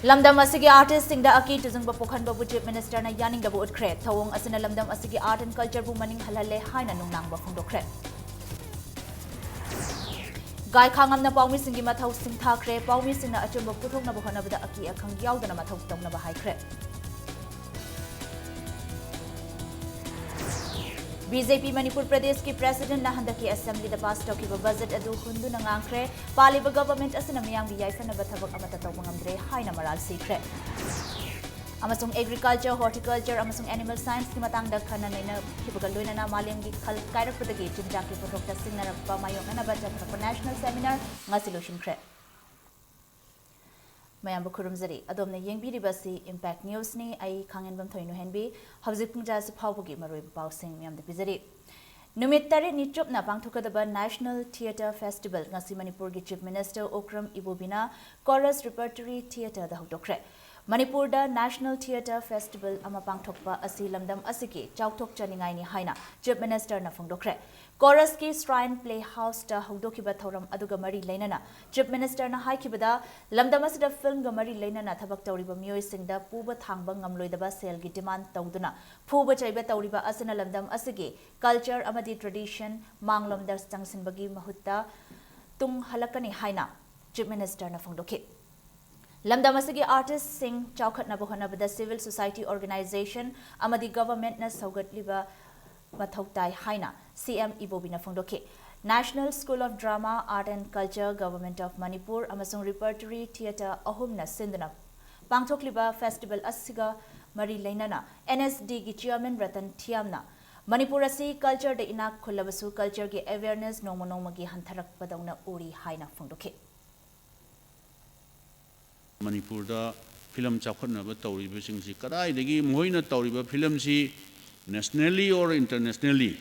Lamdam asigi artist singda aki tuzungba pokhanba bu chief minister na yaningda bu utkre thawong asina lamdam asigi art and culture bu maning halalle haina nungnangba phongdokre gai khangam na pawmi singi mathau sing thakre pawmi singna achumba puthokna bu honabada aki akhang yaudana mathau tongna ba haikre BJP Manipur Pradesh ki President na handaki Assembly da pass toki ba budget adu hundu na ngangkre pali ba government asina miyang bi yaifana ba thabak amata tawang ngamdre haina maral sikre amasung agriculture horticulture amasung animal science ki matang da khana naina kibaga loina na malem gi khal kairak pradagi chimja ki photok ta singna pa mayong na ba jatra national seminar ngasi lotion kre Mayam Bukurumzari, Adomna Yangbiri Basi, Impact News ni, I Kangan Bam Toino Henby, Hobzik Punjas Paubugi Marui Bausing Miam the Bizari. Numitari Nichup na Pangtukadaba National Theatre Festival, Nasi Manipur Chief Minister Okram Ibubina, Chorus Repertory Theatre the Hotokre. Manipur da National Theatre Festival ama pangthokpa asi lamdam asiki chautok chaningai ni haina Chief Minister na phongdokre Chorus ki Shrine Playhouse da hongdokiba thoram aduga mari leinana Chief Minister na haikibada lamdam asida film ga mari leinana thabak tawriba miyoi singda puba thangba ngamloidaba sel gi demand tawduna phuba chaiba tawriba asana lamdam asigi culture amadi tradition manglom dar changsinbagi mahutta tung halakani haina Chief Minister na phongdokhe Lamdam asigi artists sing chawkhat na bohana bada civil society organization amadi government na saugatliba mathautai haina CM Ibobina phongdokhe National School of Drama Art and Culture Government of Manipur amasung repertory theatre ahumna sindana pangthokliba festival asiga mari leinana NSD gi chairman Ratan Thiamna Manipur asi culture de inak khulabasu culture ge awareness noma gi hantharak padawna uri haina phongdokhe Manipur da film chakhatnaba tawriba singsi kadaidagi moina tawriba film si nationally or internationally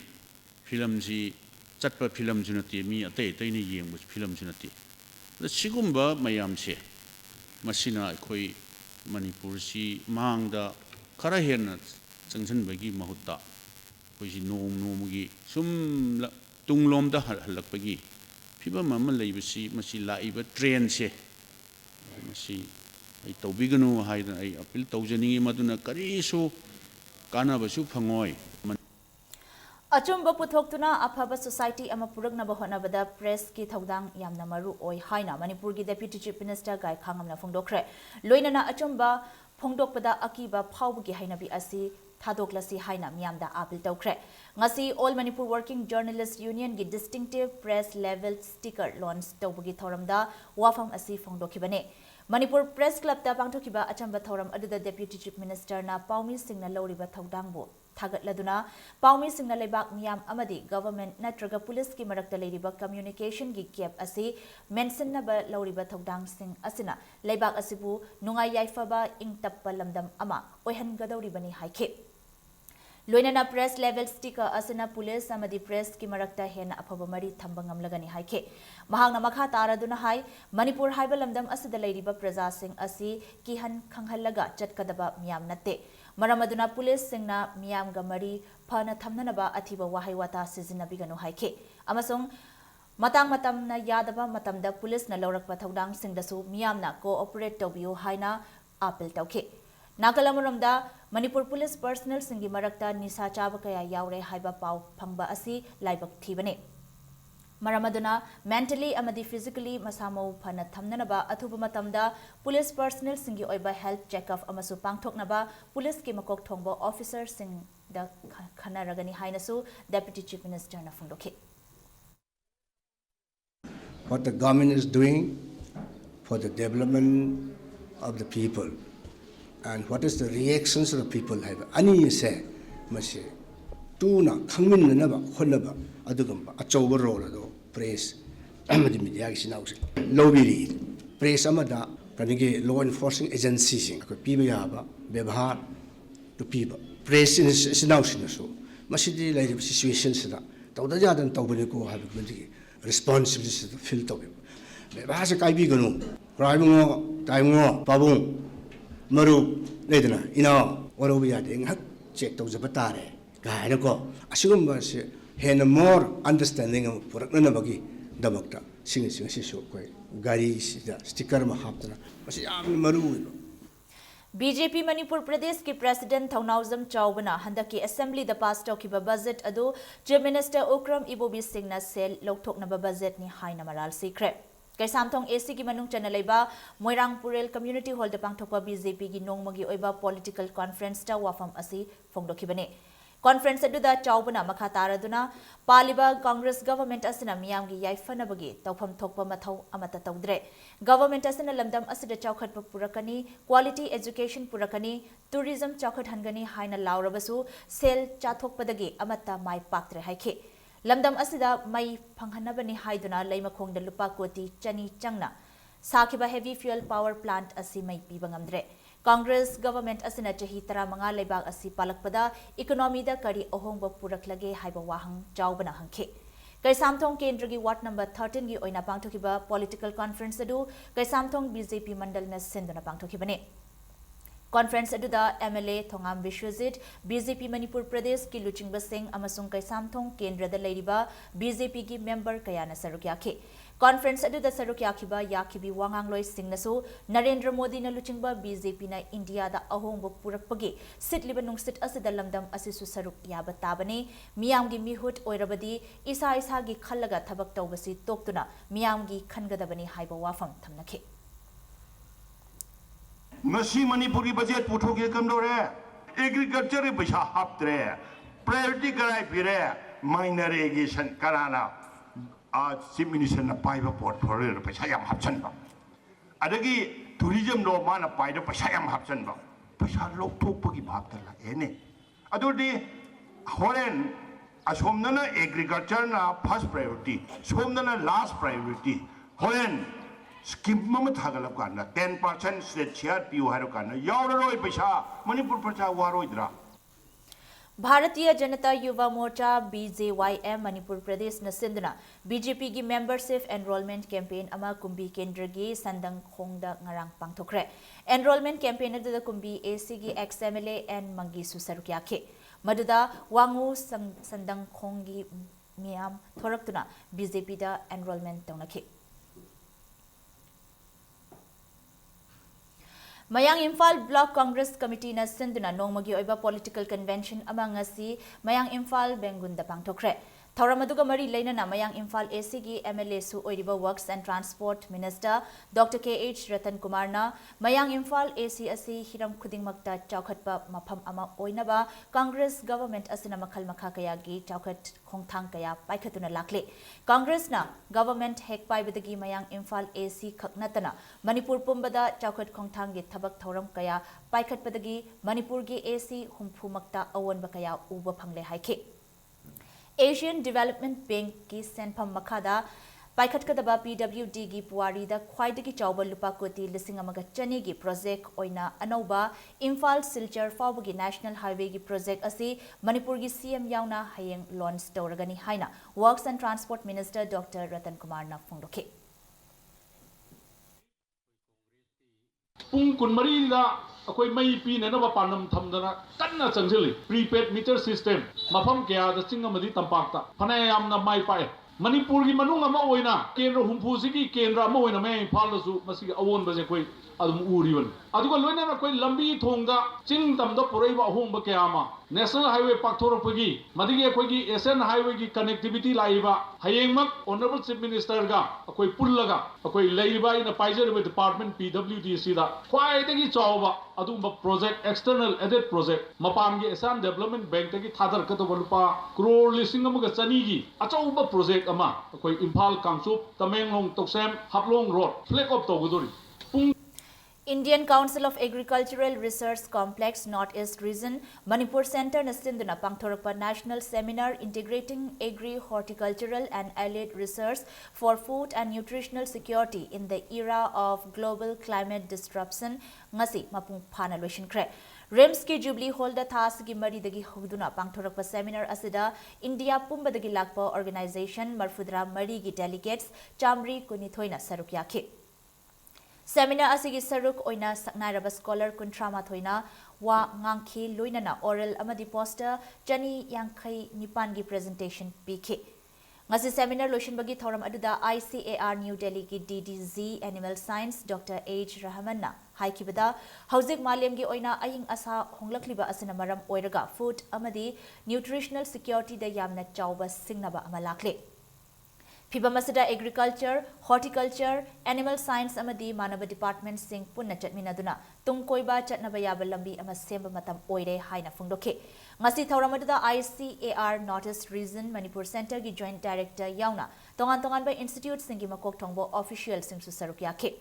film si chatpa film junati mi atai ni yengbu film junati da sigumba mayam se masina khoi Manipur si mangda khara hena changsan bagi mahutta khoi si nom gi sum tunglom da halak bagi phiba mama leibasi masi laiba train se masi ai tawbiganu haina ai appeal tawjani maduna karisu kanabasu phangoi Achumba puthoktuna aphaba society ama puragna bahona bada press ki thaudang yamna maru oi haina Manipur gi deputy chief minister gai khangamna phongdokre loinana achumba phongdokpada akiba phawbugi hainabi asi Thadoklasi haina miyamda appeal tawkre ngasi All Manipur Working Journalists Union gi distinctive press level sticker launch tawbugi thoramda wafam asi phongdokhibane Manipur Press Club ta pangthokiba achamba thoram aduda deputy chief minister na Paumi Singna loriba thaudangbo thagatladuna Paumi Singna lebak miyam amadi government natraga police ki marakta leiriba communication gi gap asi mention na ba loriba thaudang sing asina lebak asibu nungai yaifaba ingtappa lamdam ama oihan gadawribani haike Loinana press level sticker asana police amadi press ki marakta hena aphaba mari thamba ngamlagani haike mahangna makha taraduna hai Manipur haiba lamdam asida leiriba praja sing asi kihan khanghallaga chatkadaba miyam natte maramaduna police singna miyam ga mari phana thamnanaba athiba wahai wata sizinabiganu haike amasung matam na yadaba matamda police na lorakpa thaudang singdasu miyamna cooperate tawbiu haina appeal tawke Nagalamuramda Manipur Police personnel singi marakta nisa chaba kaya yaure haiba pau phangba asi laibak thibane Maramaduna mentally amadi physically masamo phana thamnanaba athuba matamda police personnel singi oiba health check up amasu pangthoknaba police ki makok thongba officer sing da khanaragani hainasu deputy chief minister na phongdokhe What the government is doing for the development of the people and what is the reactions of the people have ani se mase tuna khangmin na ba khonaba adugamba achauba role do press amadi media gi sinau se lobby press amada kanige law enforcing agency sing ko piba ya ba bebhar to piba press in sinau sinaso masidi lai situation sida tawda jadan tawbani ko ha bi responsibility feel to bebhar se kai bi ganu raibungo taimgo babung Maru Ledana, Warobia, check those batare, Gainako, assume had a more understanding of Puranabagi, Dabakta, singing Sisho, Gari, sticker Mahaptana, Maru, BJP Manipur Pradesh ki President Thaunauzam Chaubana handaki Assembly the pass tokiba budget adu Chief Minister Okram Ibobi Singh na sel lokthoknaba budget ni haina maral sikre. Kaisamthong AC ki manung chanalaiba Moirang Purel Community Hall de pangthokpa BJP gi nongmagi oiba political conference ta wafam asi phongdokibane. Conference aduda Chaubana makha taraduna paliba Congress government asina miyamgi yaifanabagi tawpham thokpa mathau amata tawdre. Government asina lamdam asida chaukhatpa purakani, quality education purakani, tourism chaukhat hangani haina laurabasu sel chathokpadagi amata mai paktre haike. Lamdam asida mai phanghanabani haiduna leimakhongda lupa koti chani changna sakiba heavy fuel power plant asi mai pibangamdre. Congress government asina chahi tara manga leibak asi palakpada economy da kari ohongba puraklage haiba wahang Chaubana hangke. Kaisamthong Kendra gi Ward number 13 gi oina pangthokiba political conference adu Kaisamthong BJP mandal na sinduna pangthokibane. Conference aduda MLA Thongam Vishwajit, BJP Manipur Pradesh ki Luchingba Singh amasung Kaisamthong Kendra da leiriba BJP gi member kayana sarukyake. Conference aduda sarukyakiba yakibi wangangloi Singh nasu Narendra Modi na Luchingba BJP na India da ahongba purakpagi sitliba nungsit asida lamdam asisu saruk yaba tabane miyamgi mihut oirabadi isa gi khallaga thabak tawbasi toktuna miyamgi khangadabani haiba wafam thamnakhe. Ngasi Manipuri budget puthokye kamdore agriculture paisa haptre priority karai pire minor irrigation karana chief minister na paiba portfolio paisa yam hapchanba adagi tourism lo mana paida paisa yam hapchanba paisa lok thokpagi bhagta la ene adodi horen asomnana agriculture na first priority somnana last priority horen Scheme mama thagalap kana 10% state share piu haru kana yauraroi paisa Manipur praja waroidra. Bharatiya Janata Yuva Morcha BJYM Manipur Pradesh na sinduna BJP gi membership enrollment campaign ama kumbi kendra gi sandang khongda ngarang pangthokre. Enrollment campaign adu kumbi AC gi XMLA and Mangi Susarukyake. Maduda wangu sandang khongi miyam thoraktuna BJP da enrollment tawnakhe. Mayang Imphal Block Congress Committee na sinduna nongmagi oiba political convention amang ngasi Mayang Imphal Bengun da pangthokre. Thoramaduga mari leinana Mayang Imphal AC gi MLA su oiriba Works and Transport Minister Dr. KH Ratan Kumar na Mayang Imphal AC asi hiram khudingmakta chaukhatpa mapham ama oinaba Congress government asina makhal makha kaya gi chaukhat khongthang kaya paikhatuna lakle. Congress na government hek paibadagi Mayang Imphal AC khaknatana Manipur pumbada chaukhat khongthang gi thabak thoram kaya paikhatpadagi Manipur gi AC humphumakta awonba kaya uba phangle haike. Asian Development Bank ki senpham makhada paikhatkadaba PWD gi puari da khwaidagi chawba lupa koti lising amaga chani gi project oina anauba Imphal Silchar Fawbagi National Highway gi project asi Manipur gi CM yauna hayeng launch tawragani haina Works and Transport Minister Dr. Ratan Kumar na phongdoke. Pung kunmari da akoi mai pi na ba panam thamdana kanna changili prepaid meter system mafam kya da chingamadi tampakta phana yamna mai pai Manipur gi manung ama oina kendra humpu sigi kendra ama oina me Imphal da su masigi awon ba je koi adum uriban aduga loina na koi lambi thongda ching tamda poraiba ahongba kyama national highway pakthorapagi madigi akoi gi asian highway gi connectivity laiba hayengmak honorable chief minister ga akoi pullaga akoi laiba in a paiser department PWD da khwai dagi chawba adumba project external added project mapam gi asian development bank tagi thadar ka to lupa crore lising amaga chani gi achauba project ama akoi Imphal Kangsup Tamenglong Toksem Haplong road flag up togudori. Indian Council of Agricultural Research Complex Northeast Region Manipur Center na sinduna pangthorpa National Seminar Integrating Agri-Horticultural and Allied Research for Food and Nutritional Security in the Era of Global Climate Disruption ngasi mapung phana loishinkre. RIMS ki Jubilee Hall da thas gi mari dagi huduna pangthorakpa seminar asida India pumba dagi lakpa organization marfudra mari gi delegates chamri kunithoina sarukyake. Seminar asigi saruk oina saknairaba scholar kuntrama thoina wa ngangki loinana oral amadi poster jani yangkai nipan gi presentation pk. Ngasi seminar lotion bagi thoram aduda ICAR New Delhi ki DDZ Animal Science Dr. H. Rahman na haikibada hauzik malemgi oina aying asa honglakliba asina maram oiraga food amadi nutritional security da yamna chawba singnaba amalakle Phibam asida agriculture, horticulture, animal science amadi manaba department sing punna chatminaduna tungkoiba chatnaba yaba lambi ama semba matam oire haina phungdoke ngasi thauramada ICAR Northeast Region Manipur Center gi joint director yauna tongan ba institute singi makok thongbo official singsu sarukyake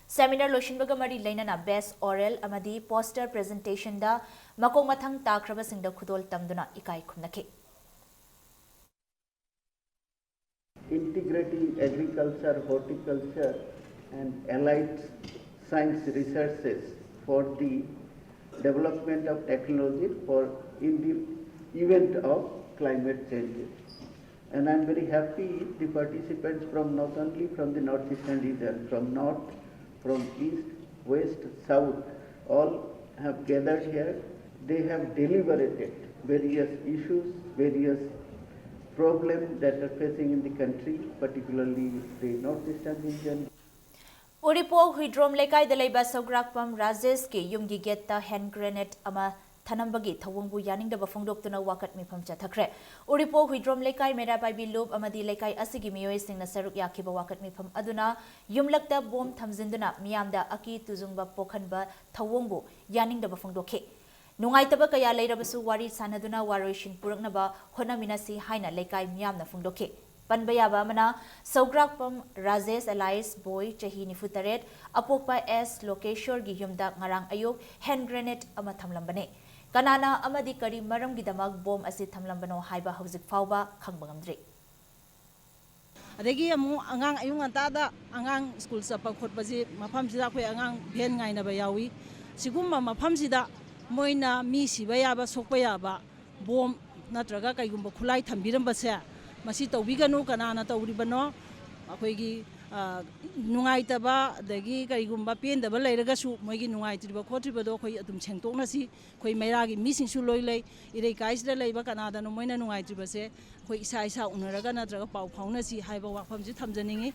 Seminar loishinbaga mari lainana best oral amadi poster presentation da makok mathang takraba singda khudol tamduna ikai khumnake integrating agriculture, horticulture and allied science researches for the development of technology for in the event of climate changes. And I'm very happy the participants from not only from the northeastern region, from north, from east, west, south, all have gathered here. They have deliberated various issues, various problems that are facing in the country, particularly the northeastern region. Uripo Hidrom Lekai the Leba Sograkpam Razes ki Yumgi get the hand grenade ama Tanambagi Tawumbu Yaning the Bafungdok to no wakat me from Chatakre. Uripo Hidrom Lekai Mera by Bilub Amadi Lekai Asigimi sing the Saruk Yakiba wakat me from Aduna Yumlakta Bom Tamzinduna Miamda Aki Tuzumba Pokanba Tawumbu Yaning the Bafungdoke. Nungaitaba kaya lairabasu wari sanaduna waroishin puraknaba honaminasi haina lekai miyamna fungdoke. Panbayaba mana Sograkpam Rajes Allies Boy Chahi Nifutaret Apokpa S Lokeshwar gi yumda ngarang ayuk hand grenade ama thamlambane. Kanana amadi kari maram gidamag bom asi thamlambano haiba hauzik fauba khangbangamdri. Adagi amu angang ayung antada angang school sa pagkhotbaji mafam sida khoi angang ben ngai na ba yawi sigumma mafam sida moina mi siba yaba sokpa yaba bom natraga kaigumba khulai thambiramba se masi tawbiganu kanana tawribano akoigi nungaitaba adagi kaigumba pendaba leiragasu moigi nungaitriba khotriba do khoi adum chengtokna si khoi mairagi misingsu loi lei irei kaisda leiba kanada no moina nungaitriba se khoi isa unaraga natraga pau phauna si haiba wafamji thamjaningi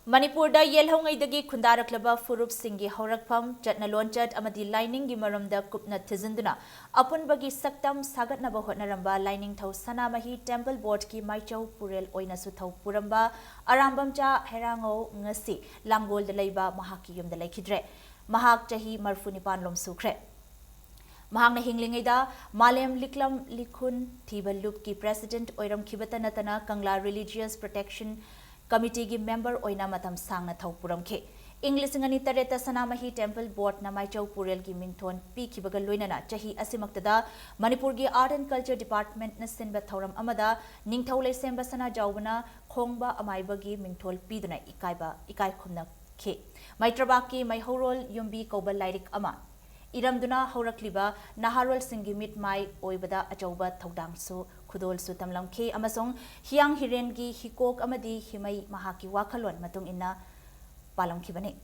Manipur da yelhongai dagi khundarakhlaba furup singi horakpham chatna lonchat amadi lining gi maramda kupna thizinduna apunbagi saktam sagatnaba hotnaramba lining thau sanamahi temple board ki maichau purel oina su thau puramba arambamcha herango ngasi lamgol da leiba mahaki yumda laikhidre mahak chahi marfunipan lom sukre Mahangna hinglingai da Malem Liklam Likhun Thibalup ki president oiram khibata natana Kangla Religious Protection Committee gi member oina matam sangna thau puramkhe English ngani tareta sanamahi temple board na maichau purel gi mingthon pi khibaga loinana chahi asimaktada Manipur gi art and culture department na sinba thauram amada ningthau leisemba sana jawbana khongba amaiba gi mingthol piduna ikai khumna khe Maitrabaki maihorol yumbi koba lairik ama Iramduna haurakliba naharol singi mit mai oibada achauba thaudangsu khudol su tamlamkhe amasong hiang hirengi hikok amadi himai mahaki wakhalon matung inna palamkhibane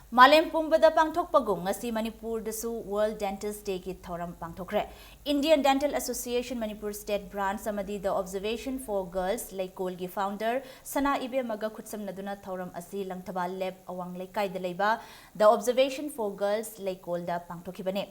Malem Pumbada Pangthok Pagong ngasi Manipur dasu World Dentist Day ki thoram pangthokre Indian Dental Association Manipur State Branch samadi the Observation for Girls Laikol gi founder Sana Ibe Maga Khutsam Naduna thoram asi Langthabal Lab awang Laikai da leiba the Observation for Girls Laikol da pangthokibane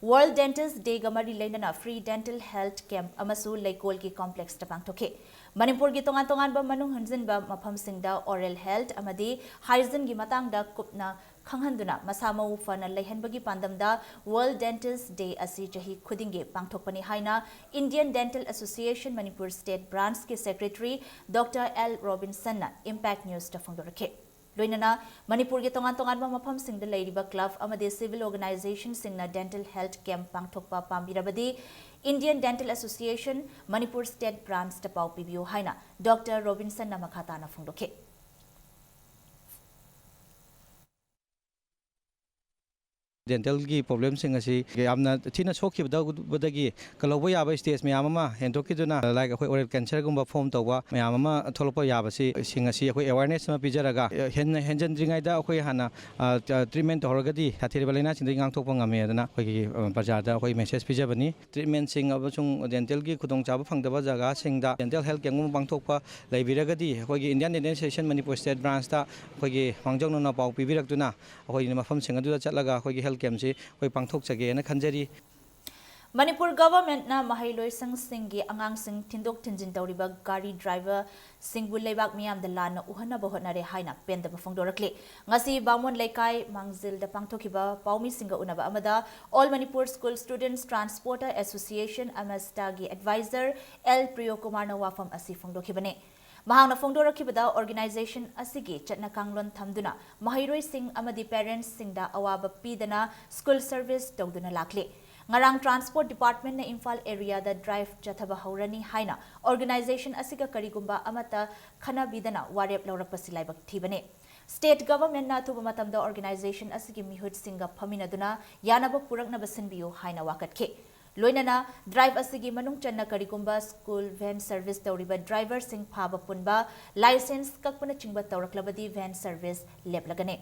World Dentist Day gamari lainana free dental health camp amasu Laikol ki complex ta pangthokhe Manipur gi tongan ba manung hanjin ba mafam singda oral health amadi hygiene gi matang da kupna khanghanduna masama ufana leihanbagi pandamda World Dentist Day asi chahi khudinge pangthokpani haina Indian Dental Association Manipur State Branch ki Secretary Dr. L. Robinson na Impact News ta phangdorakhe loinana Manipur gi tongan ba mafam singda leiriba club amade civil organization singna dental health camp pangthokpa pambirabadi Indian Dental Association Manipur State Branch ta pau pibiu haina Dr. Robinson na makhata na phangdokhe ꯗꯦꯟꯇꯦꯜꯒꯤ ꯄ꯭ꯔꯣꯕ꯭ꯂꯦꯝꯁꯤꯡ ꯑꯁꯤ ꯌꯥꯝꯅ ꯊꯤꯅ ꯁꯣꯛꯈꯤꯕꯗꯒꯤ ꯀꯜꯍꯧꯕ ꯌꯥꯕ stage ꯃꯌꯥꯝ ꯑꯃ ꯍꯦꯟꯗꯣꯛꯈꯤꯗꯨꯅ like ꯑꯩꯈꯣꯏ oral ꯀꯦꯟꯁꯔꯒꯨꯝꯕ form ꯇꯧꯕ ꯃꯌꯥꯝ ꯑꯃ ꯊꯣꯛꯂꯛꯄ ꯌꯥꯕꯁꯤꯡ ꯑꯁꯤ ꯑꯩꯈꯣꯏ ꯑꯦꯋꯥꯔꯅꯦꯁ ꯑꯃ ꯄꯤꯖꯔꯒ ꯍꯦꯟꯅ ꯍꯦꯟꯖꯤꯟꯗ꯭ꯔꯤꯉꯩꯗ ꯑꯩꯈꯣꯏ ꯍꯥꯟꯅ ꯇ꯭ꯔꯤꯠꯃꯦꯟ ꯇꯧꯔꯒꯗꯤ ꯁꯥꯊꯤꯔꯕ ꯂꯥꯏꯅꯥꯁꯤꯡꯗꯒꯤ ꯉꯥꯛꯊꯣꯛꯄ ꯉꯝꯃꯦ ꯑꯗꯨꯅ ꯑꯩꯈꯣꯏꯒꯤ ꯄ꯭ꯔꯖꯥꯗ ꯑꯩꯈꯣꯏ ꯃꯦꯁꯦꯖ ꯄꯤꯖꯕꯅꯤ ꯇ꯭ꯔꯤꯠꯃꯦꯟꯁꯤꯡ ꯑꯃꯁꯨꯡ ꯗꯦꯟꯇꯦꯜꯒꯤ ꯈꯨꯗꯣꯡꯆꯥꯕ ꯐꯪꯗꯕ ꯖꯒꯥꯁꯤꯡꯗ ꯗꯦꯟꯇꯦꯜ ꯍꯦꯜꯊ ꯀꯦꯝꯞꯒꯨꯝꯕ ꯄꯥꯡꯊꯣꯛꯄ ꯂꯩꯕꯤꯔꯒꯗꯤ ꯑꯩꯈꯣꯏꯒꯤ Indian dental association Manipur state branch ꯑꯩꯈꯣꯏꯒꯤ ꯃꯥꯡꯖꯧꯅꯅ ꯄꯥꯎ ꯄꯤꯕꯤꯔꯛꯇꯨꯅ ꯑꯩꯈꯣꯏꯒꯤ ꯃꯐꯝꯁꯤꯡ ꯑꯗꯨꯗ ꯆꯠꯂꯒ ꯑꯩꯈꯣꯏꯒꯤ ꯍꯦꯜꯊ ꯀꯦꯝꯞꯁꯤ ꯑꯩꯈꯣꯏ ꯄꯥꯡꯊꯣꯛꯆꯒꯦꯅ ꯈꯟꯖꯔꯤ ꯃꯅꯤꯄꯨꯔ ꯒꯚꯔꯟꯃꯦꯟꯠꯅ ꯃꯍꯩꯂꯣꯏꯁꯪꯁꯤꯡꯒꯤ ꯑꯉꯥꯡꯁꯤꯡ ꯊꯤꯟꯗꯣꯛ ꯊꯤꯟꯖꯤꯟ ꯇꯧꯔꯤꯕ ꯒꯥꯔꯤ ꯗ꯭ꯔꯥꯏꯚꯔꯁꯤꯡꯕꯨ ꯂꯩꯕꯥꯛ ꯃꯤꯌꯥꯝꯗ ꯂꯥꯟꯅ ꯎꯍꯟꯅꯕ ꯍꯣꯠꯅꯔꯦ ꯍꯥꯏꯅ ꯄꯦꯟꯗꯕ ꯐꯣꯡꯗꯣꯔꯛꯂꯤ ꯉꯁꯤ ꯕꯥꯃꯣꯟ ꯂꯩꯀꯥꯏ ꯃꯥꯡꯖꯤꯜꯗ ꯄꯥꯡꯊꯣꯛꯈꯤꯕ ꯄꯥꯎꯃꯤꯁꯤꯡꯒ ꯎꯅꯕ ꯑꯃꯗ all Manipur school students transporter association ꯑꯃꯁꯇꯥꯒꯤ ꯑꯦꯗꯚꯥꯏꯖꯔ ꯑꯦꯜ ꯄ꯭ꯔꯤꯌꯣꯀꯨꯃꯥꯔꯅ ꯋꯥꯐꯝ ꯑꯁꯤ ꯐꯣꯡꯗꯣꯛꯈꯤꯕꯅꯤ ꯃꯍꯥꯛꯅ ꯐꯣꯡꯗꯣꯔꯛꯈꯤꯕꯗ ꯑꯣꯔꯒꯅꯥꯏꯖꯦꯁꯟ ꯑꯁꯤꯒꯤ ꯆꯠꯅ ꯀꯥꯡꯂꯣꯟ ꯊꯝꯗꯨꯅ ꯃꯍꯩꯔꯣꯏꯁꯤꯡ ꯑꯃꯗꯤ ꯄꯦꯔꯦꯟꯠꯁꯤꯡꯗ ꯑꯋꯥꯕ ꯄꯤꯗꯅ ꯁ꯭ꯀꯨꯜ ꯁꯔꯚꯤꯁ ꯇꯧꯗꯨꯅ ꯂꯥꯛꯂꯤ ngarang transport department na Imphal area da drive chathaba haurani haina organization asiga karigumba amata khana bidana warep laurakpasi laibak thibane state government na thuba matamda organization asigi mihut singa phaminaduna yanaba puraknaba sinbiyu haina wakatke loinana drive asigi manung channa karigumba school van service tawriba driver sing phaba punba license kakpana chingba tawraklabadi van service leplagane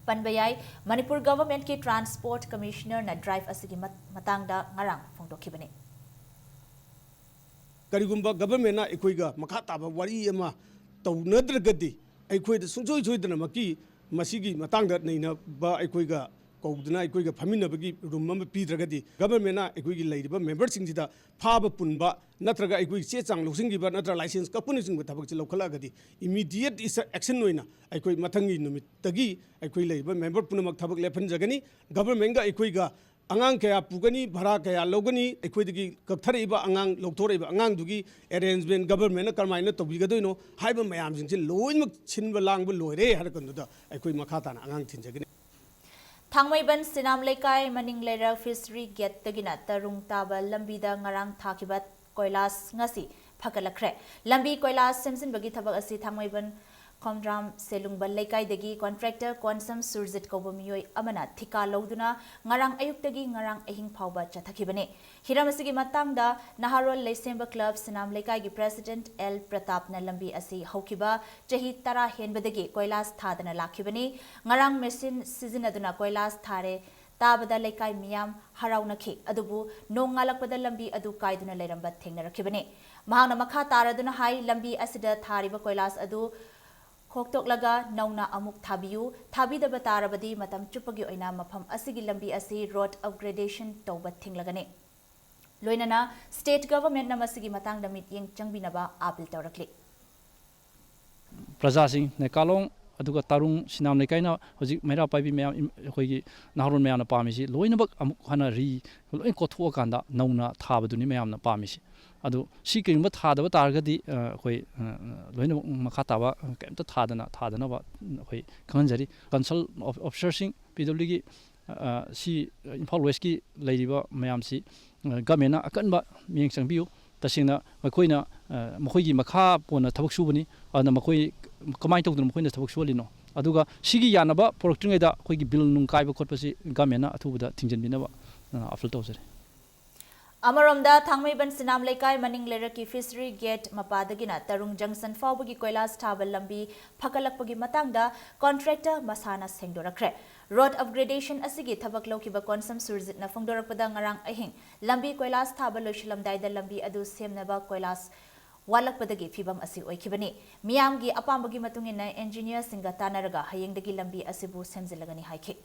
Panbayay, Manipur government ki transport commissioner na drive asigi matangda ngarang phongdokibani. Karigumba government na ikoiga makata ba wari ama tawnadragadi aikoida sungsoi soidana maki masigi matangda naina ba aikoiga kaudana aikoiga phaminabagi room ama pidragadi government na aikoigi leidiba members singida phaba punba natraga aikoig che chang losinggiba natra license kapuni singba thabak chi lokhalagadi immediate action noina aikoi mathangi numit tagi aikoi leiba member punamak thabak lephan jagani government ga aikoiga angang kaya pugani bhara kaya logani aikoidagi kakthariba angang lokthoraiba angang dugi arrangement government na karmaina tobigadoino haiba mayam singse loimak chinba langba loire harakanduda aikoi makhatana angang thinjagani Thangmaiban Sinam Lekai Maning Lera Fishery Gate Tagina Tarung Taba Lambida Ngarang Thakibat Koilas Ngasi Phakalakre Lambi Koilas Simson Bagi Thabak Asi Thangmaiban Komdram Selungba Lekai Dagi Contractor Konsam Surzit Kobamiyoi Amana Thika Loduna Ngarang Ayuktagi Ngarang Ahing Phauba Chathakibane Hiramasigi Matangda Naharol Leisemba Club Sinam Lekai gi President L Pratap na Lambi Asi Haukiba Chahi Tara Henbadagi Koilas Thadana Lakibane Ngarang Machine Sizinaduna Koilas Thare Tabada Lekai Miam Haraunaki Adubu No Ngalakpada Lambi Adu Kaiduna Leramba Thengnarakibane Mahana Makha Taraduna Hai Lambi Asida Thariba Koilas Adu Khoktoklaga nauna amuk thabiyu thabidaba tarabadi matam chupagi oina mafam asigi lambi asi road upgradation tawba thinglagane loinana state government na masigi matang da meeting changbinaba apil tawrakli prajasing ne kalong aduga tarung sinam ne kaina hoji mera paibi mayam khoi naharun mayam na pamisi loinabak amuk hana ri loin kotho kanda nauna thabaduni mayam na pamisi adu si kingba thadaba targadi khoi loina makha taba kemta thadana ba khoi khanjari consult officer sing pwg gi si Imphal West ki leiriba mayam si government na akanba mieng changbiu tasingna makoina makhoi makha pona thabak subani ana makhoi kamai tawduna makhoi na thabak sualino aduga sigi yanaba poroktingaida khoi gi bill nung kaiba khotpasi government na athubuda thingjanbinaba afal tawsare Amaromda Thangmaiban Sinam Lekai Maning Lera ki Fishery Gate Mapadagina Tarung Junction Fawbagi Koilas Thaba Lambi Phakalakpagi matangda contractor Masana Sengdorakre Road upgradation asigi thabak lokiba Konsam Surzit na Fongdorakpada ngarang ahing Lambi Koilas Thaba Loishilamdaida Lambi adu semnaba Koilas walakpadagi fibam asi oikibani miyamgi apambagi matungina engineer singa tanaraga hayengdagi lambi asibu semzilagani haike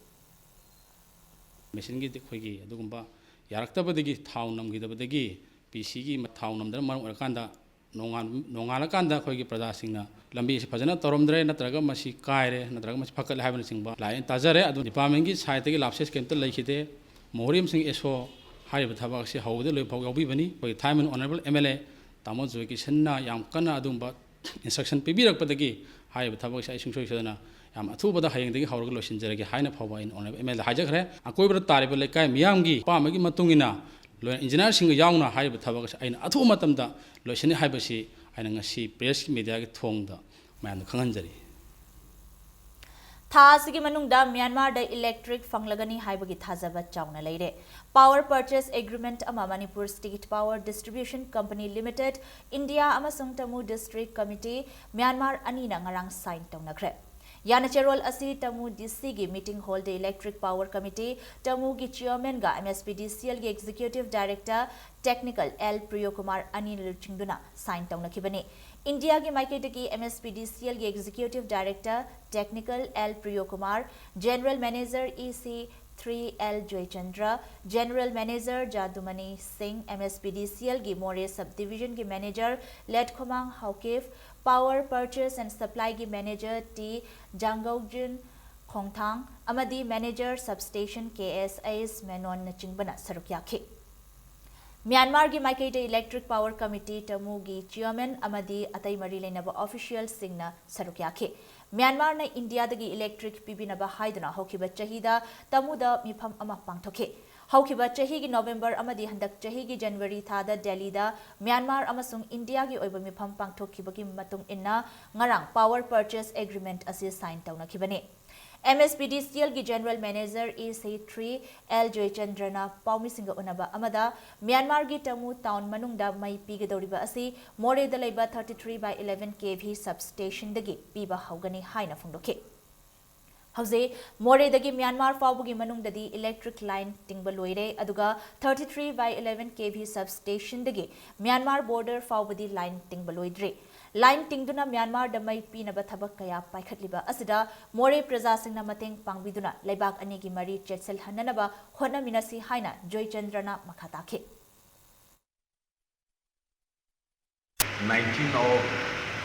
machine gi khoigi adugumba yaraktabadagi thau namgidabadagi PC gi thau namdar marum arakanda nongala kanda khoigi prajasingna lambi se phajana toromdre natraga masi kaire natraga masi phakal haibana singba lain tajare adu department gi site gi lapses kemta laikhide morim sing eso haiba thabak se haude loi phau yawi bani khoi thaiman honorable MLA tamo joy ki sanna yam kana adumba instruction pibirakpadagi haiba thabak se sungsoi sadana yam athubada hayengdagi haurga losinjarage haina phawba in honorable MLA hajakre akoibra tariba lekai miyamgi pamagi matungina loi engineer sing yauna haiba thabak se aina athu matamda loisini haibasi aina ngasi press media gi thongda mayam khanganjari थासिगी मनुंगदा Myanmar दा electric फंगलगनी हाइबगी थाजबा चावना लेरे power purchase agreement अमा Manipur state power distribution company limited India अमसुंग तमु डिस्ट्रिक्ट कमिटी म्यांमार अनीना ngarang साइन तौनख्रे याना चेरोल असि तमु डीसी गी मीटिंग हॉल दे इलेक्ट्रिक पावर कमिटी तमु गी चेयरमैन गा एमएसपीडीसीएल गी executive director technical L Priyo Kumar Anil चिंगदुना साइन तौनखिबनी इंडिया की माइकेटकी एमएसपीडीसीएल की executive director technical L Priyo Kumar general manager EC 3 L Jayachandra general manager Jadumani Singh MSPDCL की मोरे सब डिवीजन की मैनेजर लेट खुमांग हाउकेफ पावर परचेस एंड सप्लाई की मैनेजर टी जांगौजिन खोंगथांग अमदी मैनेजर सबस्टेशन केएसएस मेनोन चिंगबना सरुक याखी म्यांमार की माइकेटे इलेक्ट्रिक पावर कमिटी तमु की चेयरमैन अमदी अतई मरी लेनब ऑफिशियल सिंगना सरुक याखे म्यांमार ने इंडिया दगी इलेक्ट्रिक पिबिनब हाइदना होखिब चहीदा तमुदा मिफम अमा पांगथोखे हौखिब चही की नवंबर अमदी हंदक चही की जनवरी थादा दिल्ली दा म्यांमार अमसुंग इंडिया की ओइब मिफम पांगथोखिबगी मतुंग इन्ना ngarang पावर परचेस एग्रीमेंट असे साइन तौनखिबने MSPDCL की जनरल मैनेजर EC3 एल जयचंद्रना पाउमिसिंग उनबा अमदा म्यांमार की तमु टाउन मनुंगदा मई पीगदौरिबा असि मोरेदा लेबा 33/11 kV सबस्टेशन दगी पीबा हौगनी हाइना फुंदोखे हौजे मोरेदगी म्यांमार फाउबगी मनुंगददी इलेक्ट्रिक लाइन टिंगबा लोइरे अदुगा 33/11 kV सबस्टेशन दगी म्यांमार बॉर्डर फाउबदी लाइन टिंगबा लोइद्रे लाइन टिंगदुना म्यांमार दमई पीनब थबक कया पाइखतलिबा असिदा मोरे प्रजासिंगना mateंग पांगबिदुना लेबाक अनेगी मरी चेटसेल हननबा होनमिनसी हाइना जयचंद्रना मखाताखे 19 of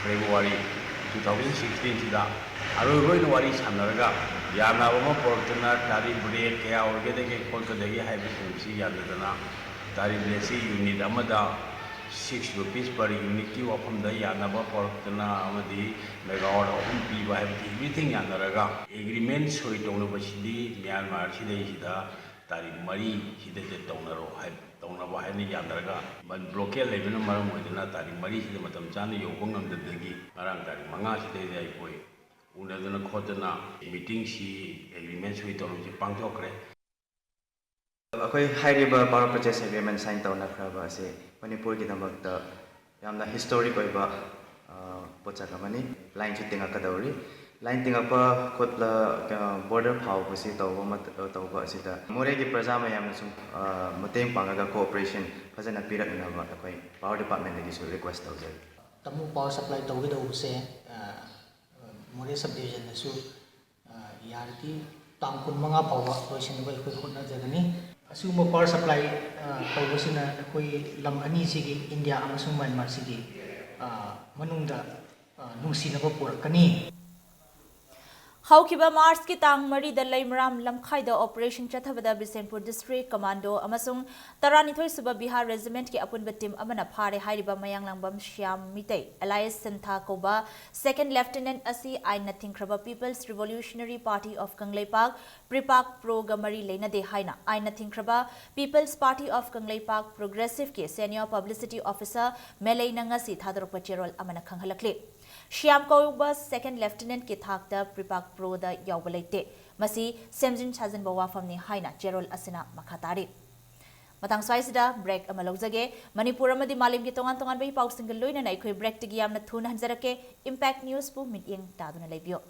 February 2016 sida aroiroin wari sanaraga yana bama portuna tari break kaya orgedege kolkadege haibisinsi yadadana tari blesi unit amada 6 rupees per unit की वफम दा यानबा portuna amadi megawatt ohum piba haibti everything yanaraga agreement soi tongno basidi Myanmar sidai sida tari mari sidai de tongnaro hai tongnaba haini yanaraga ban blockade lebena maram moidana tari mari sida matam chana yobong namdagi arang tari manga sidai dai koi unadana khodana meeting si agreement soi tongno ji pangthokre अखोई हाइरिबा power purchase agreement sign तौनख्रबा से मणिपुर की दमकता यामना historic ओइबा पोचक अमनी line छु तिंगकदौरी line तिंगपा खोतला border फाउबसी तौबा असिदा मोरे की प्रजा मयामना सुम मतेंग पांगागा cooperation फजना पिरकनबा अखोई पावर डिपार्टमेंट की सु रिक्वेस्ट तौजै तमु पावर सप्लाई तौगदौसे मोरे सब डिवीजन सु यारती तांग कुनमंगा फाउबा लोइसिनबा अखोई होनजगनी असुगुम्बा पावर सप्लाई तौबसिना अखोई लम अनी सिगी इंडिया अमसुंग म्यांमार सिगी मनुंगदा नुंसिनबा पुरकनी हौखिबा मार्च की तांग मरी द लैमराम लमखाइदा ऑपरेशन चथबदा बिसेंपुर डिस्ट्रिक्ट कमांडो अमसुंग 92 सुबा बिहार रेजिमेंट की अपुनबा टीम अमना फारे हाइरिबा मयांगलांगबम श्याम मितै एलायंस सिंथा कोबा सेकंड लेफ्टिनेंट असि आइन नथिंख्रबा people's revolutionary party of Kangleipak PREPAK pro गमरी लेनदे हाइना आइन नथिंख्रबा people's party of Kangleipak progressive के सीनियर पब्लिसिटी ऑफिसर मेलै नंगसी थादरप चेरोल अमना खंगहलकले श्याम कौबा सेकंड लेफ्टिनेंट के थाकता प्रिपाक प्रोदा यावबलेते मसी सेमजिन छाजन बवाफमनी हाइना चेरोल असिना मखातारी मतंग स्वाइसदा ब्रेक अमा लौजगे मणिपुर अमदी मालिम के तोंगान तोंगान बई पाउसिंग लोइना नाइखोय ब्रेक तिगी यामना थुन हंजरके इम्पैक्ट न्यूज़ पु मिटिंग तादुना लेबियो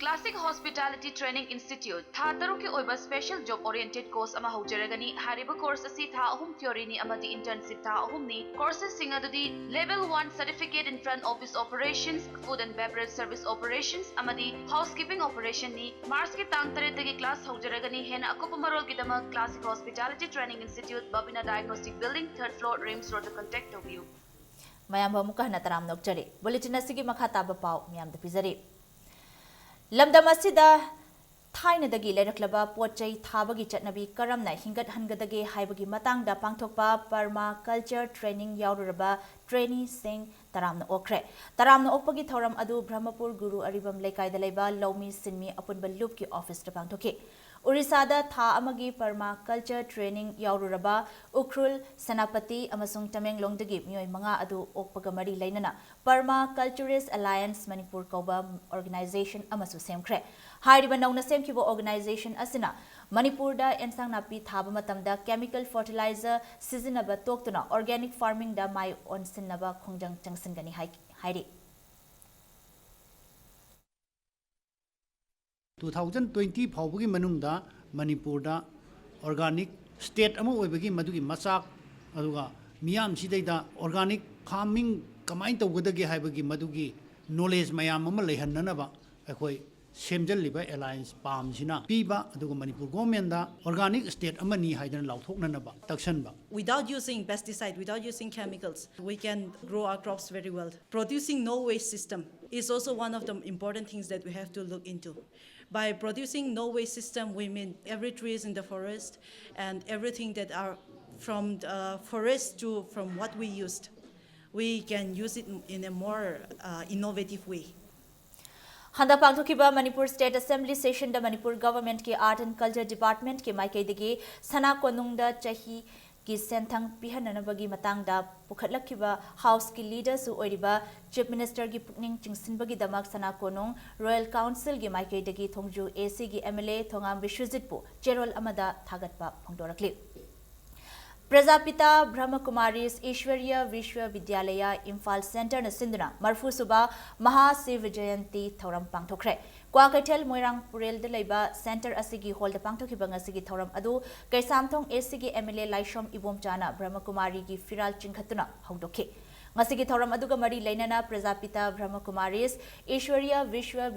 क्लासिक हॉस्पिटैलिटी ट्रेनिंग इंस्टीट्यूट था तरुक के ओइबा स्पेशल जॉब ओरिएंटेड कोर्स अमा हौजरगनी हारिबा कोर्स असि था अहुम थ्योरी नि अमदी इंटर्नशिप था अहुम नि कोर्सेस सिंग अदुदी level 1 certificate in front office operations food and beverage service operations अमदी हाउसकीपिंग ऑपरेशन नि मार्च के तांग तरे तगी क्लास हौजरगनी हेन अकुप मरोल की दमा classic hospitality training institute Babina diagnostic building 3rd floor RIMS road contact to मयाम मुका हना तराम नोकचरे बुलेटिन असिगी मखा ताबा पाव मयाम द पिजरी लमदम असिदा थाइनदगी लेरक्लबा पोचै थाबगी चटनबी करमना हिंगत हनगदगे हाइबगी मतंगदा पांगथोकपा परमा कल्चर ट्रेनिंग यावरबा ट्रेनी सिंह तरामना ओखरे तरामना ओकपगी थौरम अदु ब्रह्मपुर गुरु अरिबम लेकाइदा लेबा लौमी सिनमी अपुनबा लूप की ऑफिस द पांगथोके Urisada tha amagi permaculture training yaururaba Ukrul Sanapati amasung Tamenglongdagi mioi manga adu okpaga mari lainana Permaculturist Alliance Manipur kauba organization amasu semkhre hairiba nauna semkibo organization asina Manipur da ensang napi thaba matamda chemical fertilizer sizinaba toktuna organic farming da mai onsinnaba khongjang changsingani hairi 2020 फाउबगी मनुंगदा मणिपुरदा organic state अमो ओइबगी मदुगी मचाक अदुगा मियाम सिदैदा ऑर्गेनिक फार्मिंग कमाइन तौगदगे हाइबगी मदुगी नॉलेज मयाम अमा लेहन्ननबा अखोय सेमजल्लिबा अलायंस पामसिना पीबा अदुगा मणिपुर गवर्नमेंट दा ऑर्गेनिक स्टेट अमनी हाइदन लाउथोकननबा तक्सनबा Without using pesticide, without using chemicals, we can grow our crops very well. Producing no waste system is also one of the important things that we have to look into. By producing no waste system, we mean every tree is in the forest and everything that are from the forest to from what we used. We can use it in a more innovative way. Handa pangthokiba Manipur State Assembly session da Manipur Government ki Art and Culture Department ki maikai sana konungda chahi ki senthang pihananabagi matangda pukhatlakiba House ki leader su oiriba Chief Minister ki pukning chingsinbagi damak sana konung Royal Council ki maikai dagi thongju AC ki MLA Thongam Vishwajitpu Cherol amada thagatpa phongdorakli Prajapita Brahmakumaris Ishwarya Vishwa Vidyalaya Imphal Center na Sinduna Marfu Suba Mahasiv Jayanti Thoram Pangthokre Kwakatel Moirang Purel de Laiba Center Asigi Hall the Pangthokiba Asigi Thoram Adu Kaisamthong ACG MLA Laishom Ibom Chana Brahmakumari gi Firal Chingkhatuna Hongdoke Ngasigi Thoram Aduga Mari Lainana Prajapita Brahmakumaris Ishwarya Vishwa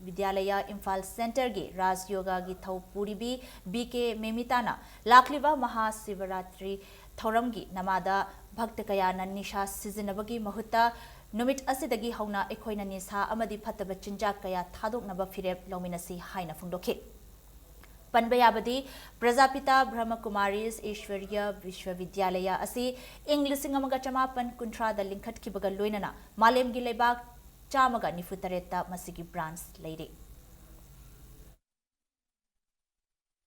Vidyalaya Imphal Center gi Raj Yoga gi Thau Puribi BK Memitana Lakliva Mahasivaratri Thoramgi Namada Bhakta Kayana Nisha Sizinabagi Mahutta Numit Asidagi Hauna Ekoina Nisa Amadi Pataba Chinjak Kaya Thadok Naba Fireb Lominasi Haina Fundoke Panbayabadi Prajapita Brahmakumaris Ishwarya Vishwavidyalaya Asi English Amaga Chamapan Kuntra the Linkat Kibaga Luinana Malem Gilebak Chamaga Nifutareta Masigi branch lady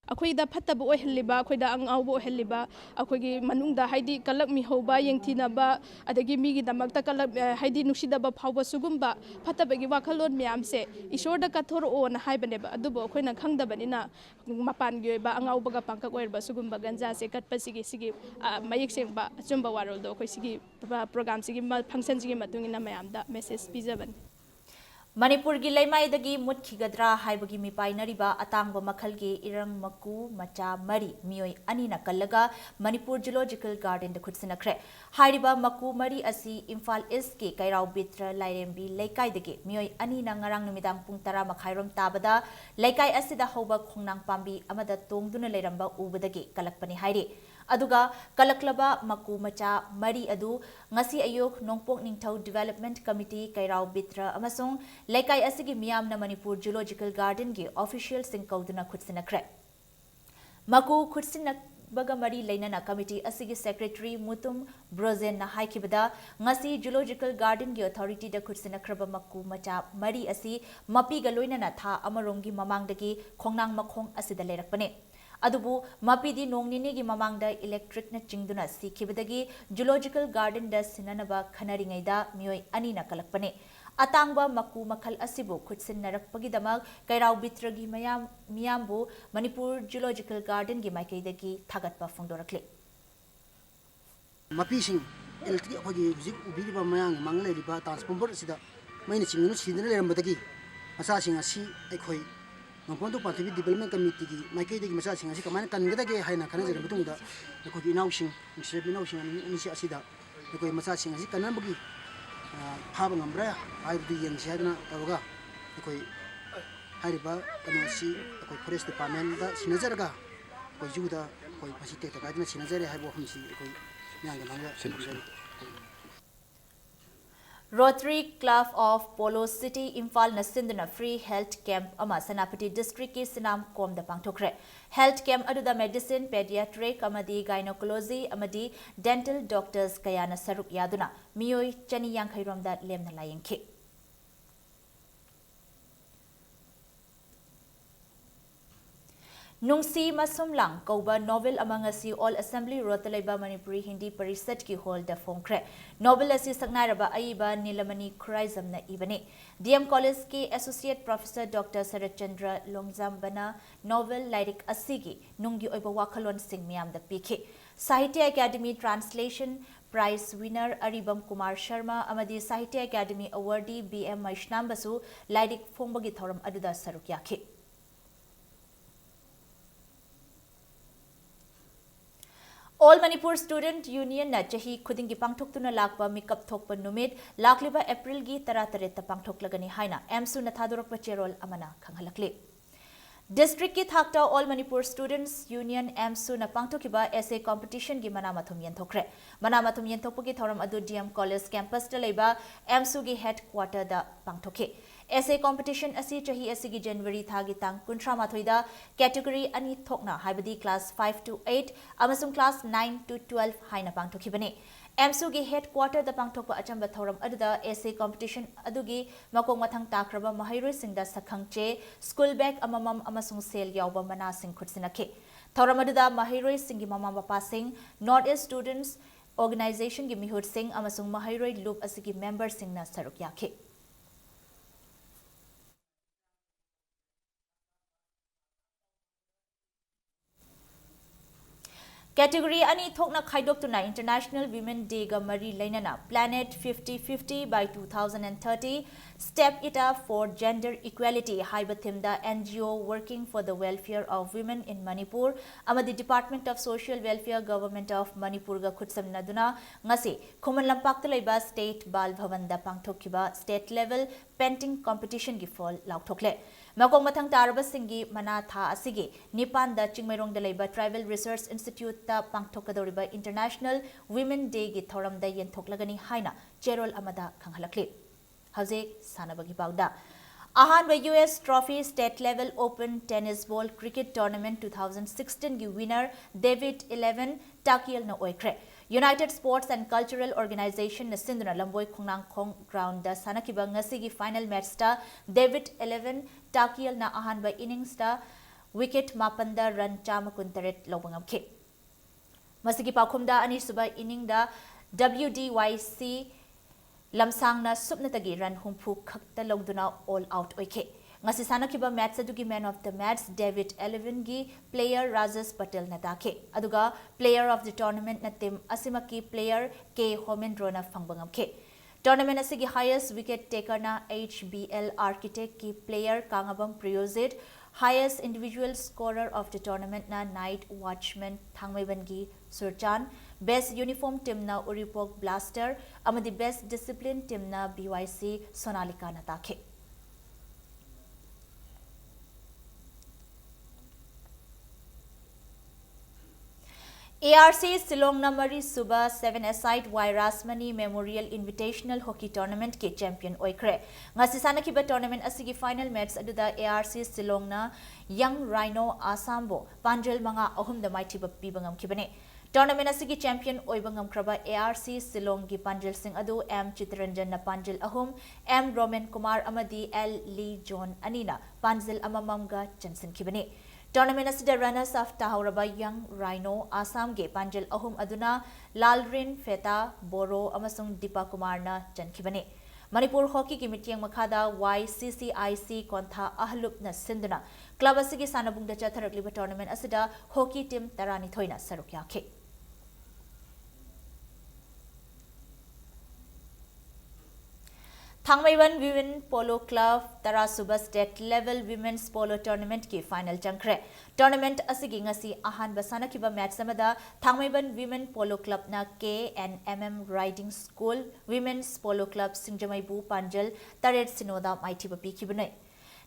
अखोइदा फत्तब ओहलिबा अखोइदा अंगावबो ओहलिबा अखोइगी मनुंगदा हाइदी कलक मिहोबा यंगथिनाबा अदगी मिगी दमकता कलक हाइदी नुसिदबा फावबा सुगुम्बा फत्तबगी वाखलोन म्यामसे ईश्वरदा कथोरओ न हाइबनेबा अदुबो अखोइना खंगदबनिना मपानगी ओइबा अंगावबगा पांकक ओइरबा सुगुम्बा गंजासे कटपसिगी सिगी मयेक सेंगबा अचुम्बा वारोलदो अखोइ सिगी प्रोग्राम सिगी फंक्शन सिगी मतुंगिना म्यामदा मेसेज पिजबन Manipur gi laimaidagi mutkigadra haibagi mipainariba atangba makhalgi irang maku macha mari mioi anina kallaga Manipur Zoological Garden da khutsinakre hairiba maku mari asi Imphal East ke Kairau Bitra Lairembi Laikai dagi mioi anina ngarang numidang pung 10 makhairom tabada Laikai asida hoba khongnang pambi amada tongduna leiramba ubadagi kalakpani hairi aduga kalaklaba maku macha mari adu ngasi ayok nongpok ningthau Development Committee Kairau Bitra amasung Laikai asigi miyamna Manipur Zoological Garden gi official singkauduna khutsinakre maku khutsinakbaga mari lainana committee asigi secretary Mutum Brozen na haikibada ngasi Zoological Garden gi authority da khutsinakraba maku macha mari asi mapi ga loinana tha amaromgi mamangdagi khongnang makhong asida lerakpane adubu mapidi nongnini gi mamangda electric na chingduna sikhibadagi Zoological Garden da sinanaba khanaringaida mioi ani na kalakpane atangba maku makhal asibu khutsin narakpagi damak Kairau Bitragi miyambu Manipur Zoological Garden gi maikaidagi thagatpa phongdorakle mapising electric akhoi huzik ubiriba mayang mangle riba transformer sida maina chingnu sidina lerambadagi asa sing asi akhoi Nongpontu Pantibi Development Committee ki maikai degi masa sing asi kamana kangada ge haina kana jere butungda akhoi inausing sebi inausing ani si asida akhoi masa sing asi kanan bagi haba ngambra aibu yang siadna taruga akhoi hariba kanu si akhoi forest department da sinajaraga akhoi juda akhoi pasite ta kadina sinajare haibo hamsi akhoi nyanga manga Rotary Club of Polo City Imphal na Sinduna Free Health Camp ama Sanapati District ki Sinam Kom da Pangthokre Health Camp aduda medicine pediatric amadi gynecology amadi dental doctors kayana saruk yaduna mioi chani yankhairom da lemna layengkhe Nungsi Masumlang Koba novel among asi All Assembly Rotaleba Manipuri Hindi Parisat ki hall da Fongkre. Novel asi Sagnaraba Aiba Nilamani Kuraizam na ibani. DM College ki Associate Professor Dr. Sarachandra Longzambana novel lyric asigi nunggi oiba wakalon sing miyam da piki. Sahitya Academy Translation Prize winner Aribam Kumar Sharma amadi Sahitya Academy awardee BM Maishnam basu lyric fongbagi thoram aduda sarukyaki. All Manipur Student Union na chahi khudingi pangthoktuna lakpa mikap thokpa numit lakliba April gi tara-tareta pangthoklagani haina MSU na thadorokpa cherol amana khanghalakli. District ki thakta All Manipur Students Union MSU na pangthokiba essay competition gi manamathum yenthokre. Manamathum yenthokpagi thoram adu DM College campus da leiba MSU gi headquarter da pangthoke. Essay competition asi chahi asigi January thagi tang kuntra mathoida category ani thokna haibadi class 5 to 8 amasung class 9 to 12 haina pangthokibani. MSU gi headquarter da pangthokpa achamba thoram aduda essay competition adugi makong mathang takraba mahairoi singda sakhangche school bag amamam amasung sale yawba mana sing khutsinake. Thoram aduda mahairoi singi mama papa sing North East Students Organization gi mihut sing amasung mahairoi loop asigi member sing na saruk yake. Category ani thokna khaidok International Women Day ga mari lainana Planet 50-50 by 2030 Step It Up for Gender Equality haiba thimda NGO working for the welfare of women in Manipur amadi Department of Social Welfare Government of Manipur ga khutsamnaduna ngasi Khuman Lampak ta leiba State Bal Bhavan da pangthokkiba state level painting competition gi fall lauthokle. Makong mathang taraba singi mana tha asigi Nipan da Chingmairong da leiba Tribal Research Institute ta pangthokadoriba International Women Day gi thoram da yenthoklagani haina cherol amada khanghalakli. Hauzik sanabagi pauda. Ahanba US Trophy State Level Open Tennis Ball Cricket Tournament 2016 gi winner David 11 Takiel na oikre. United Sports and Cultural Organization na sinduna Lamboy Khongnang Khong Ground da sanakiba ngasigi final match ta David 11 Takiel na ahanba innings ta wicket mapanda run chama kuntaret lobangam ke. Masigi pakhumda ani suba inning da WDYC lamsang na supnatagi run humpu khakta logduna all out oike. Ngasi sanakiba match adugi man of the match David 11 gi player Rajesh Patel natake. Aduga player of the tournament na team asimaki player K Homendro na fangbangam ke. Tournament asigi highest wicket taker na HBL Architect ki player Kangabam Priyozit, highest individual scorer of the tournament na Night Watchman Thangmaiban gi Surchan, best uniform team na Uripok Blaster, amadi best discipline team na BYC Sonalika natake. ARC Silong Namari Suba 7-a-side Wairasmani Memorial Invitational Hockey Tournament ke champion oikre. Ngasi sanakiba tournament asigi final match aduda ARC Silong na Young Rhino Asambo Panjal manga ahum da maitiba pibangam kibane. Tournament asigi champion oibangam kraba ARC Silong gi Panjal Singh adu M Chitranjan na Panjal ahum M Roman Kumar amadi L Lee John Anina Panjal amamamga chansin kibane. Tournament asida runners of Tahauraba Young Rhino Assam ge Panjal ahum aduna Lalrin Feta Boro amasung Dipa Kumar na chankibane. Manipur Hockey ki mitiang makhada YCCIC kontha ahlup na sinduna club asigi sanabung da chatharakliba tournament asida hockey team tarani thoina sarukya ke. Thangmaiban Women Polo Club Tarasuba State Level Women's Polo Tournament ki final changkre. Tournament asigi ngasi ahan basana kiba match samada Thangmaiban Women Polo Club na KNMM Riding School Women's Polo Club Singjamaibu Panjal Taret Sinoda Maiti Bapi Kibunai.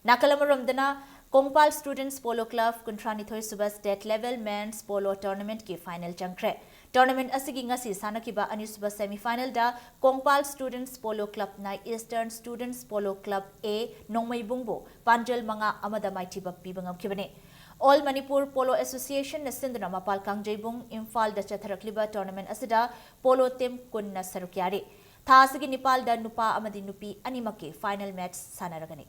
Nakalamaramdana Kongpal Students Polo Club Kuntrani Thoi Suba State Level Men's Polo Tournament ki final changkre. Tournament asigi ngasi sanakiba anisuba semi-final da Kongpal Students Polo Club na Eastern Students Polo Club A Nongmai Bungbo Panjal manga amada maitiba pibangam kibane. All Manipur Polo Association na sinduna mapal kangjebung Imphal da chatharakliba tournament asida polo team kun na sarukyari. Tha asigi Nepal da nupa amadi nupi animake final match sanaragani.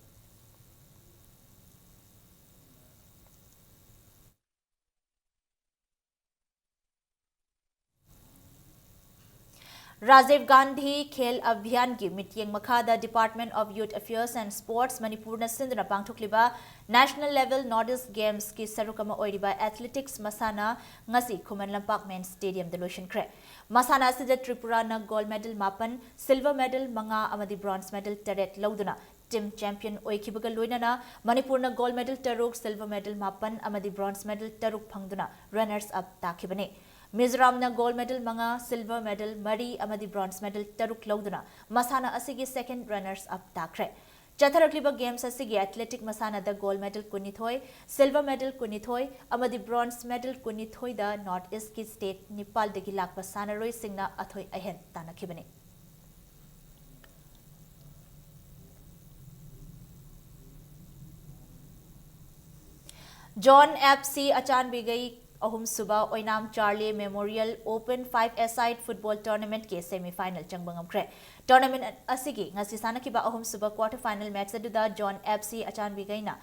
Rajiv Gandhi Khel Abhiyan ki mityeng makhada Department of Youth Affairs and Sports Manipur na sinduna pangthokliba National Level Northeast Games ki sarukama oiriba Athletics Masana ngasi Khuman Lampak Main Stadium da loisinkhre. Masana asida Tripura na gold medal 8, silver medal 5 amadi bronze medal 8 lauduna team champion oikibaga loinana Manipur na gold medal 3, silver medal 8 amadi bronze medal 3 phangduna runners up takibane. Mizoram na gold medal 5, silver medal 3 amadi bronze medal 3 lauduna masana asigi second runners up takre. Chatharakliba games asigi athletic masana da gold medal 12, silver medal 12 amadi bronze medal 12 da North East ki state Nepal dagi lakpa sanaroi singna athoi ahen tanakibane. John FC Achanbigai Ahum Suba Oinam Charlie Memorial Open 5-a-side football tournament ke semi-final changbangam kre. Tournament asigi ngasi sanakiba Ahum Suba quarter-final match aduda John FC Achanbigai na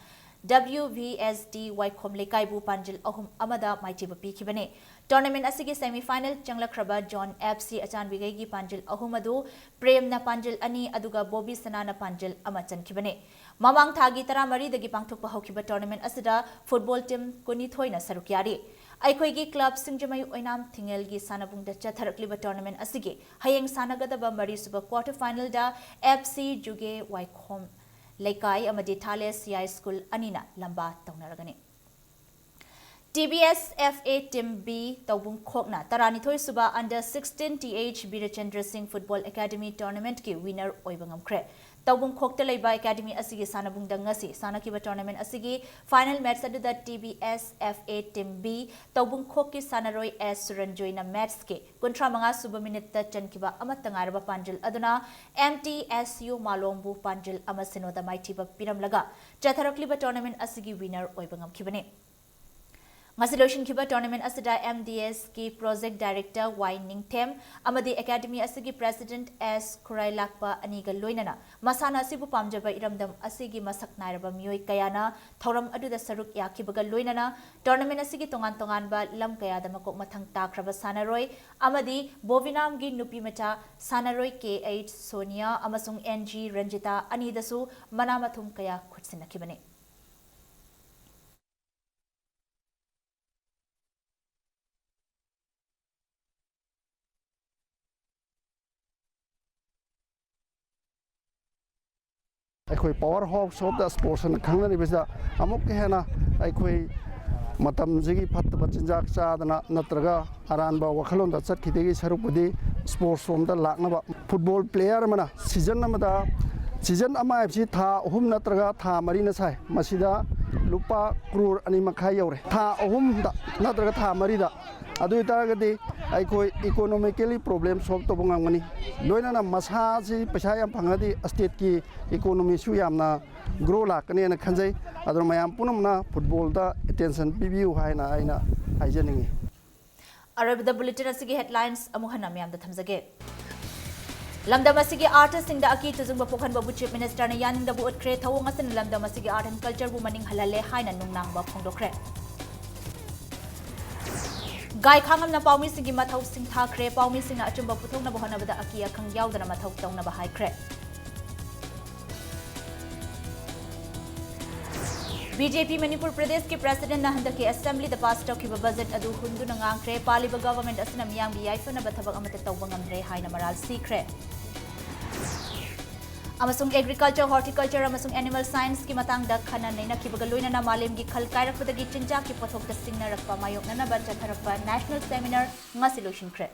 WVSD Waikhom Lekaibu Panjil Ahum Amada Maitiba Pikibane. Tournament asigi semi-final changlakraba John FC Achanbigai gi Panjil Ahum adu Prem na Panjil ani aduga Bobby Sanana Panjil Amachan Kibane. Mamang Thagi Taramari dagi pangthokpa haukiba tournament asida football team kunithoi na sarukyari. Aikoigi club Singjamai Oinam Thingelgi Sanabungda Chatharakliba tournament asigi hayeng sanagadaba mari suba quarter final da FC Juge Waikhom Lekai amadi Thale CI School anina lamba taunaragani. TBS FA Team B Taubung Khokna Taranithoi Suba under 16 TH Birachandra Singh Football Academy tournament ki winner oibangam kre. Taubung Khokta Leiba Academy asigi sanabung dangasi sanakiba tournament asigi final match aduda TBS FA Team B Taubung Khok ki sanaroi S Suranjoina match ke kuntra manga suba minute ta chankiba amatangaraba panjil aduna MTSU Malombu panjil amasinoda maitiba piramlaga Chatharakliba tournament asigi winner oibangam kibane. Masiloshin kiba tournament asida MDS ki project director Y Ningthem amadi academy asigi president S Kurai Lakpa aniga loinana masana asibu pamjaba iramdam asigi masak nairaba mioi kayana thoram aduda saruk yakibaga loinana tournament asigi tongan ba lam kayada makok mathang takraba sanaroi amadi Bovinam gi nupi mata sanaroi KH Sonia amasung NG Ranjita anidasu manamathum kaya khutsinakibane. Aikoi power house of the sports and khangna ribisa amuk hena aikoi matam jigi phattaba chinjak chadana natraga aranba wakhalon da chatkidegi sarupudi sports from da laknaba football player mana season amada season ama fc tha ahum natraga tha marina sai masida lupa crore ani makhai yaure tha ahum da natraga tha marida adu taragadi aikoi economically problem solve to bangani loina na masa ji paisa yam phangadi state ki economy su yamna grow la kane na khanjai adu mayam punamna football da attention pibiu haina aina haijaningi Arabida bulletin asigi headlines amuhana mayam da thamjage Lamdam asigi artist singda aki tuzungba pokhan babu chief minister na yaning da bu utkre thawong asin lamdam asigi art and culture bu maning halale haina nungnang ba phongdokre Gai khangam na paumi singi mathau sing thakre paumi sing na achumba puthong na bohana bada akia khang yaudana mathau tong na bahai kre BJP Manipur Pradesh ke president na handaki assembly da pass taukiba budget adu hundu na ngangkre paliba government asina miyang bi yaifana bathabak amata tawbang amre haina maral sikre amasung agriculture horticulture amasung animal science ki matang da khana naina kibaga loina na malem gi khal kairak padagi chinja ki pothok da singna rakpa mayok na ba chatharakpa national seminar ngasi lotion kre